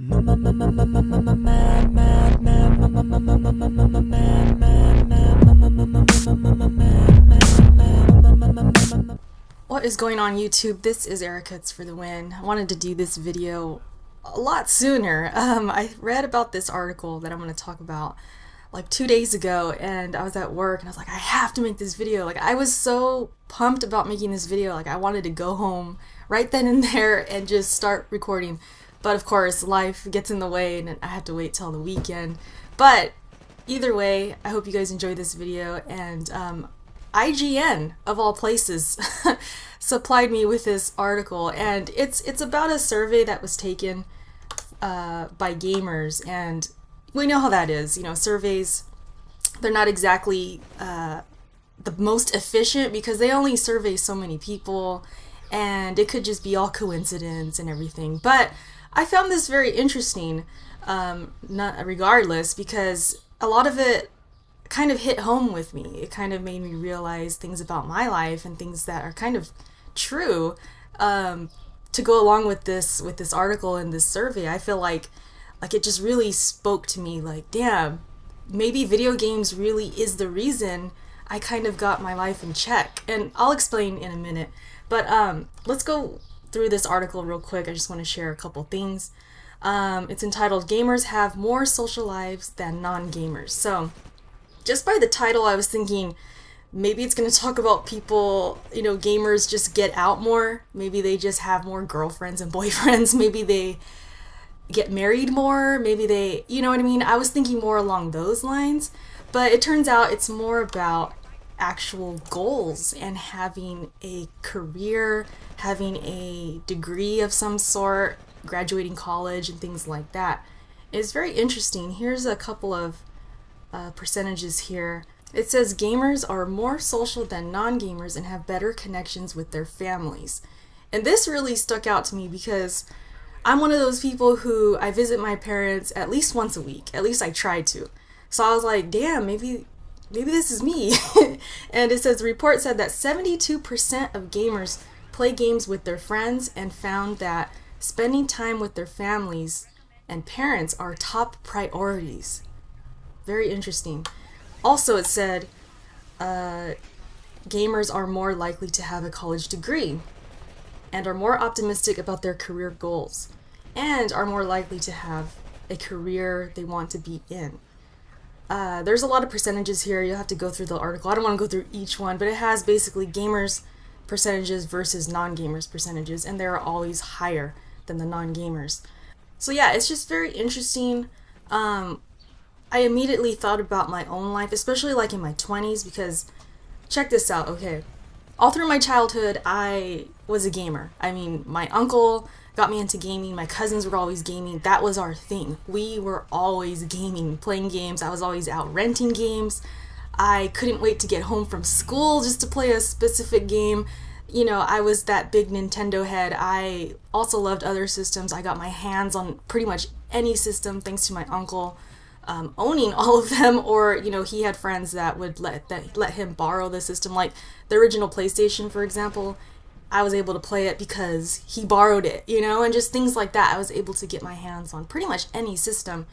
What is going on, YouTube? This is Erica, it's for the win. I wanted to do this video a lot sooner. I read about this article that I'm going to talk about like 2 days ago, and I was at work and I was like, I have to make this video. Like, I was so pumped about making this video. Like, I wanted to go home right then and there and just start recording. But of course, life gets in the way and I had to wait till the weekend. But either way, I hope you guys enjoyed this video, and IGN, of all places, supplied me with this article, and it's about a survey that was taken by gamers, and we know how that is. You know, surveys, they're not exactly the most efficient because they only survey so many people, and it could just be all coincidence and everything. But I found this very interesting, not regardless, because a lot of it kind of hit home with me. It kind of made me realize things about my life and things that are kind of true. To go along with this article and this survey, I feel like it just really spoke to me. Like, damn, maybe video games really is the reason I kind of got my life in check. And I'll explain in a minute. But let's go through this article real quick. I just want to share a couple things. It's entitled "Gamers Have More Social Lives Than Non-Gamers." So just by the title, I was thinking maybe it's going to talk about people, you know, gamers just get out more. Maybe they just have more girlfriends and boyfriends. Maybe they get married more. Maybe they, you know what I mean? I was thinking more along those lines. But it turns out it's more about actual goals and having a career, having a degree of some sort, graduating college and things like that. It's very interesting. Here's a couple of percentages here. It says gamers are more social than non-gamers and have better connections with their families. And this really stuck out to me because I'm one of those people who I visit my parents at least once a week. At least I try to. So I was like, damn, maybe this is me. And it says the report said that 72% of gamers play games with their friends and found that spending time with their families and parents are top priorities. Very interesting. Also, it said gamers are more likely to have a college degree and are more optimistic about their career goals and are more likely to have a career they want to be in. There's a lot of percentages here. You'll have to go through the article. I don't want to go through each one, but it has basically gamers percentages versus non-gamers percentages, and they're always higher than the non-gamers. So yeah, it's just very interesting. I immediately thought about my own life, especially like in my 20s, because check this out, okay? All through my childhood, I was a gamer. I mean, my uncle got me into gaming. My cousins were always gaming. That was our thing. We were always gaming, playing games. I was always out renting games. I couldn't wait to get home from school just to play a specific game. You know, I was that big Nintendo head. I also loved other systems. I got my hands on pretty much any system thanks to my uncle owning all of them, or, you know, he had friends that would let him borrow the system. Like the original PlayStation, for example, I was able to play it because he borrowed it, you know, and just things like that. I was able to get my hands on pretty much any system.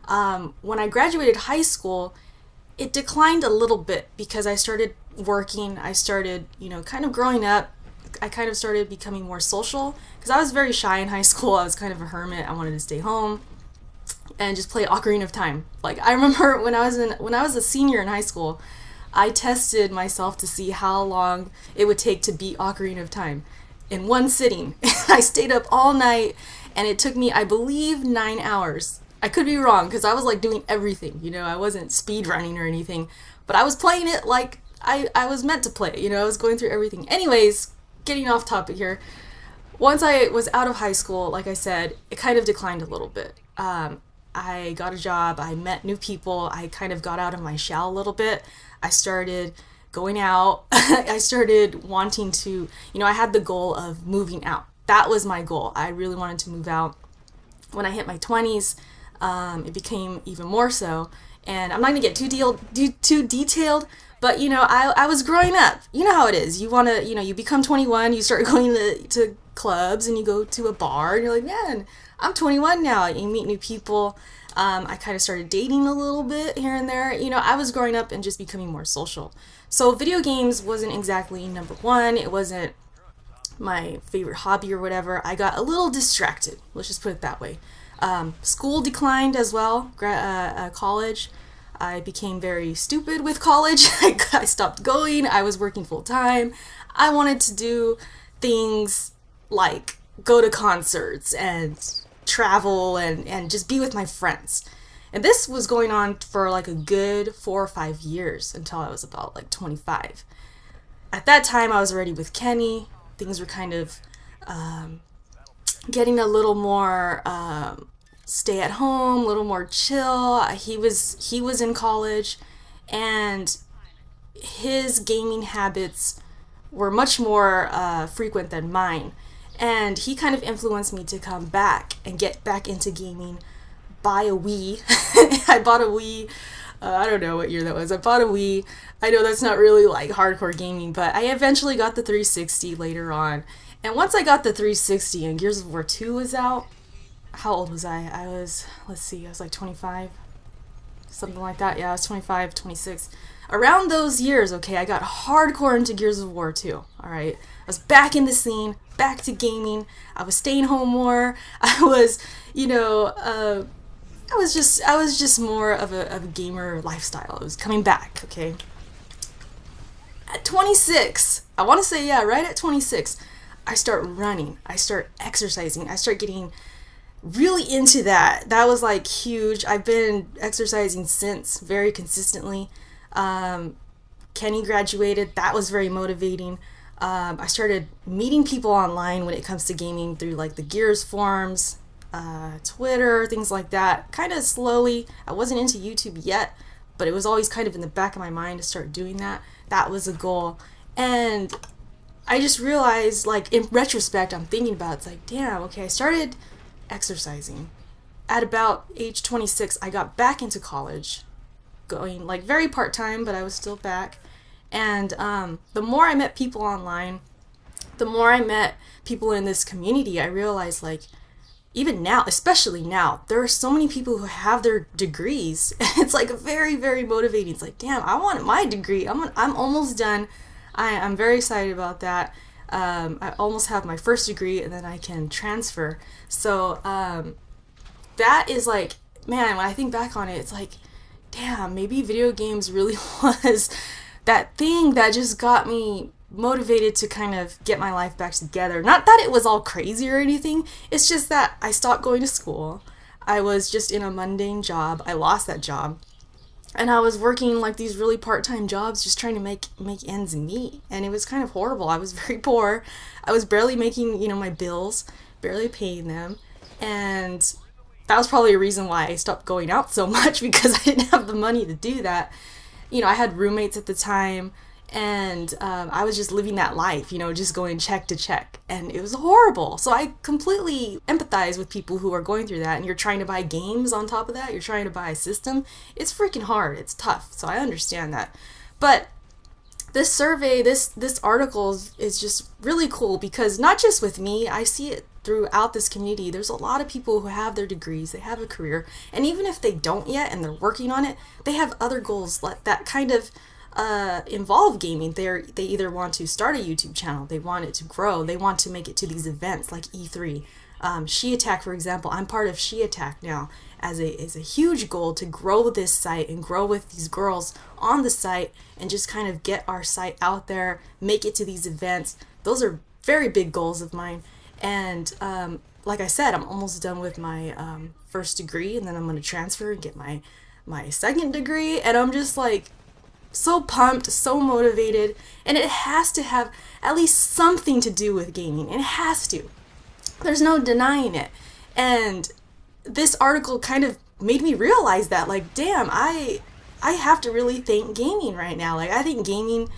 When I graduated high school, it declined a little bit because I started working. I started, you know, kind of growing up. I kind of started becoming more social because I was very shy in high school. I was kind of a hermit. I wanted to stay home and just play Ocarina of Time. Like, I remember when I was a senior in high school, I tested myself to see how long it would take to beat Ocarina of Time in one sitting. I stayed up all night, and it took me, I believe, 9 hours. I could be wrong, because I was like doing everything, you know. I wasn't speed running or anything, but I was playing it like I was meant to play it, you know. I was going through everything. Anyways, getting off topic here. Once I was out of high school, like I said, it kind of declined a little bit. I got a job, I met new people, I kind of got out of my shell a little bit. I started going out. I started wanting to, you know, I had the goal of moving out. That was my goal. I really wanted to move out. When I hit my 20s, it became even more so. And I'm not going to get too detailed, but, you know, I was growing up. You know how it is. You want to, you know, you become 21, you start going to clubs and you go to a bar and you're like, man, I'm 21 now. You meet new people. I kind of started dating a little bit here and there. I was growing up and just becoming more social. So video games wasn't exactly number one. It wasn't my favorite hobby or whatever. I got a little distracted. Let's just put it that way. School declined as well. College. I became very stupid with college. I stopped going. I was working full time. I wanted to do things like go to concerts and travel and just be with my friends. And this was going on for like a good 4 or 5 years until I was about like 25. At that time, I was already with Kenny. Things were kind of getting a little more stay at home, a little more chill. He was in college, and his gaming habits were much more frequent than mine. And he kind of influenced me to come back and get back into gaming, buy a Wii. I bought a Wii. I don't know what year that was. I bought a Wii. I know that's not really like hardcore gaming, but I eventually got the 360 later on. And once I got the 360 and Gears of War 2 was out, how old was I? I was like 25, something like that. Yeah, I was 25, 26. Around those years, okay, I got hardcore into Gears of War 2, alright? I was back in the scene, back to gaming. I was staying home more. I was, I was just more of a gamer lifestyle. It was coming back, okay? At 26, I want to say, yeah, right at 26, I start running. I start exercising. I start getting really into that. That was like huge. I've been exercising since, very consistently. Kenny graduated. That was very motivating. I started meeting people online when it comes to gaming through like the Gears forums, Twitter, things like that. Kind of slowly. I wasn't into YouTube yet, but it was always kind of in the back of my mind to start doing that. That was a goal. And I just realized, like, in retrospect, I'm thinking about it, it's like, damn, okay, I started exercising. At about age 26, I got back into college, going, like, very part-time, but I was still back. And the more I met people online, the more I met people in this community, I realized, like, even now, especially now, there are so many people who have their degrees. It's like very, very motivating. It's like, damn, I want my degree. I'm almost done. I'm very excited about that. I almost have my first degree, and then I can transfer. So that is like, man, when I think back on it, it's like, damn, maybe video games really was that thing that just got me motivated to kind of get my life back together. Not that it was all crazy or anything. It's just that I stopped going to school. I was just in a mundane job. I lost that job. And I was working like these really part-time jobs, just trying to make ends meet. And it was kind of horrible. I was very poor. I was barely making, my bills, barely paying them. And that was probably a reason why I stopped going out so much, because I didn't have the money to do that. I had roommates at the time, and I was just living that life, just going check to check, and it was horrible. So I completely empathize with people who are going through that, and you're trying to buy games on top of that, you're trying to buy a system. It's freaking hard, it's tough, so I understand that. But this survey, this article is just really cool, because not just with me, I see it throughout this community. There's a lot of people who have their degrees, they have a career, and even if they don't yet and they're working on it, they have other goals that kind of involve gaming. They either want to start a YouTube channel, they want it to grow, they want to make it to these events like E3. She Attack, for example, I'm part of She Attack now as a huge goal to grow this site and grow with these girls on the site and just kind of get our site out there, make it to these events. Those are very big goals of mine. And like I said, I'm almost done with my first degree, and then I'm going to transfer and get my second degree, and I'm just like so pumped, so motivated, and it has to have at least something to do with gaming. It has to. There's no denying it. And this article kind of made me realize that, like, damn, I have to really thank gaming right now. Like, I think gaming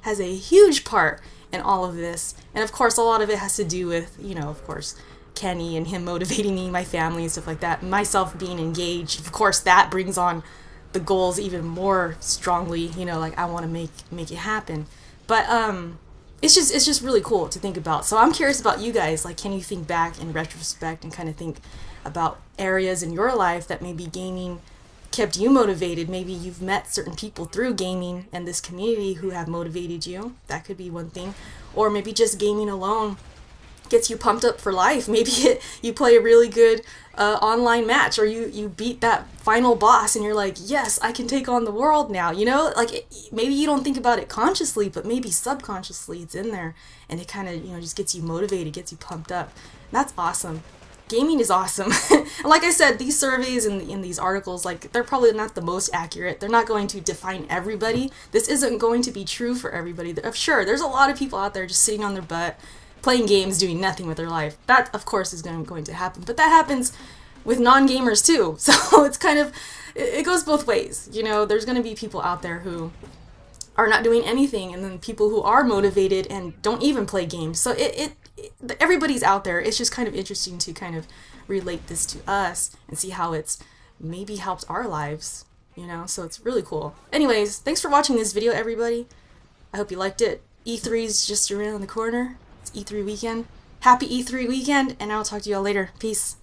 has a huge part in all of this. And of course, a lot of it has to do with, of course, Kenny and him motivating me, my family and stuff like that, myself being engaged. Of course, that brings on the goals even more strongly, like I want to make it happen. But it's just really cool to think about. So I'm curious about you guys. Like, can you think back in retrospect and kind of think, about areas in your life that maybe gaming kept you motivated. Maybe you've met certain people through gaming and this community who have motivated you. That could be one thing. Or maybe just gaming alone gets you pumped up for life. Maybe you play a really good online match, or you beat that final boss and you're like, yes, I can take on the world now. Maybe you don't think about it consciously, but maybe subconsciously it's in there, and it kind of, just gets you motivated, gets you pumped up. And that's awesome. Gaming is awesome. And like I said, these surveys and in these articles, like, they're probably not the most accurate. They're not going to define everybody. This isn't going to be true for everybody. Sure, there's a lot of people out there just sitting on their butt, playing games, doing nothing with their life. That, of course, is going to happen. But that happens with non-gamers too. So it's kind of, it goes both ways. There's going to be people out there who are not doing anything, and then people who are motivated and don't even play games. So everybody's out there. It's just kind of interesting to kind of relate this to us and see how it's maybe helped our lives, so it's really cool. Anyways, thanks for watching this video, everybody. I hope you liked it. E3's just around the corner. It's E3 weekend. Happy E3 weekend, and I'll talk to you all later. Peace.